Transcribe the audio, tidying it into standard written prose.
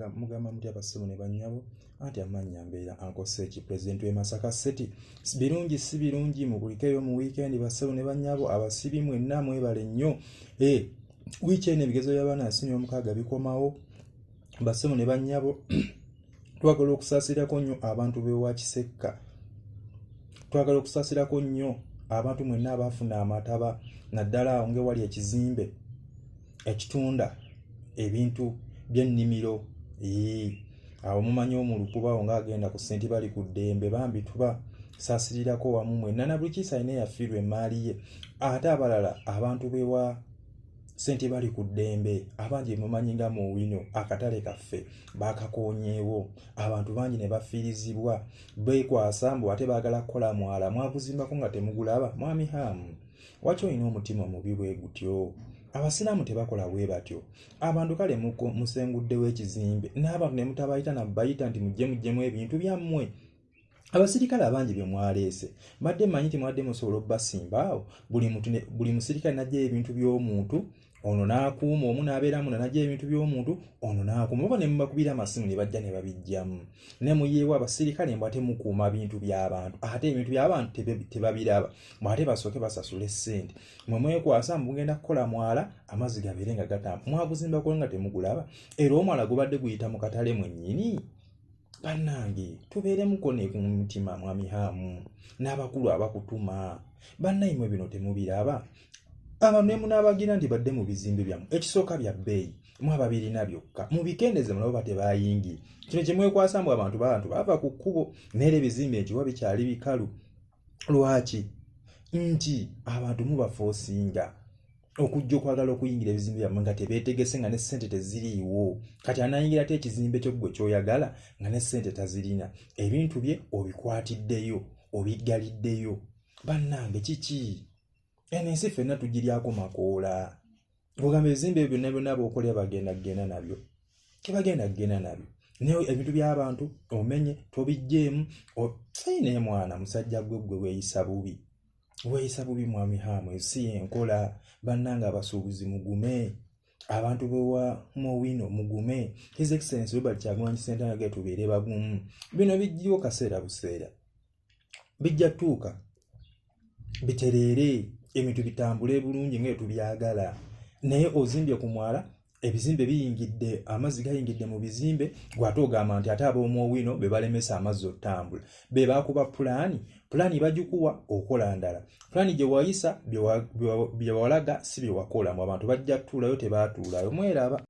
mugamba mutya Bassebo ne bannyabo anti amannya mbeera Uncle Seeki President w'e Masaka City. Birungi si birungi mubulikeyo mu weekend Bassebo ne bannyabo abasibi mwenna mwebale nnyo. Weekend ebigezo by'abaana asini omukaaga bikomawo. Bassebo ne bannyabo twagala okusaasirako nnyo abantu b'ewa Kisekka. Twagala okusaasirako nnyo abantu mwenna abaafuna amataba naddala awo ng'ewali ekizimbe ekitunda ebintu by'ennimiro. Awo mumanyi omulukubawo ng'agenda ku ssenti bali ku ddembe bambi tuba saasirirako wamu mwenna na buli kiisa alina yafiirwa emmaali ye. Ate abalala abantu bewa ssenti bali ku ddembe abangi mumanyi nga mu wino akatale kaffe baakakoonyeewo abantu bangi ne bafiirizibwa beekwasa mbu ate baagala kukola mwala mwaguzimbako nga temugulaba. Mwami Hamu waki olina omutima mubi bwe gutyo? Abasiraamu tebakola bwe batyo. Abantu kale musenguddewo ekizimbe n'abantu ne mutabayita na bayita nti mujjemu ebintu byammwe. Abasirikale abangi bye mwaleese badde manyi nti mwadde musobola obbasimbaawo buli musirikale najja ebintu by'omuntu ono n'akuuma omu n'abeeramu najja ebintu by'omuntu ono n'akuuma oba ne mubakubira amasimu ne bajja ne babijjamu ne muyeewo abasirikale mbw ate mukuuma bintu by'abantu ate ebintu by'abantu tebabiraba ate basooke basasula essente mwe mwekwasa mugenda kukola mwala amazzi gabeere nga gatamba mwaguzimbako nga temugulaba era omwala gubadde guyita mu katale mwennyini. Bannange tubeeremuko ne ku mutima Mwami Hamu n'abakulu abakutuma bannayimwe bino temubiraba. Abantu ne munaabagira nti badde mu bizimbe byammwe ekisooka bya bbeeyi mwababirina byokka mubikendeze mulabo batebayingi kino kye mwekwasa mbu abantu bava ku kkubo n'era ebizimbe ekiwa bikyali bikalu. Lwaki? Nti abantu mubafoosinga okujja okwagala okuyingira ebizimbe byammwe nga tebeetegese nga ne ssente teziriiwo. Kati anayingira te ekizimbe kyo gwe ky'oyagala nga ne ssente tazirina ebintu bye obikwatiddeyo obiggaliddeyo. Bannange kiki? Eno ensi ffenna tugiryako makoola. Ogamba ebizimbe ebyo byonna byonna b'okolera bagenda kugenda nabyo tebagenda kugenda nabyo naye ebintu by'abantu omenye tobijjeemu. Naye mwana musajja gwe weeyisa bubi. Weeyisa bubi Mwami Hamu ensi yenkola. Bannange abasuubuzi mugume abantu bewa Mowino mugume. His Excellency Robert Kyagulanyi Ssentamu ge tubeere bagumu. Bino bijjiwo kaseera buseera bijja tuuka bitereere ebintu bitambule bulungi nga tubyagala. Naye ozimbye ku mwala ebizimbe biyingidde amazzi gayingidde mu bizimbe gwate ogamba nti ate ab'Omowino be balemesa amazzi otambula be bakuba pulaani bagikuwa okola ndala. Pulaani gye wayisa bye walaga si bye wakola mu abantu bajja tuulayo tebaatuulayo mweraba.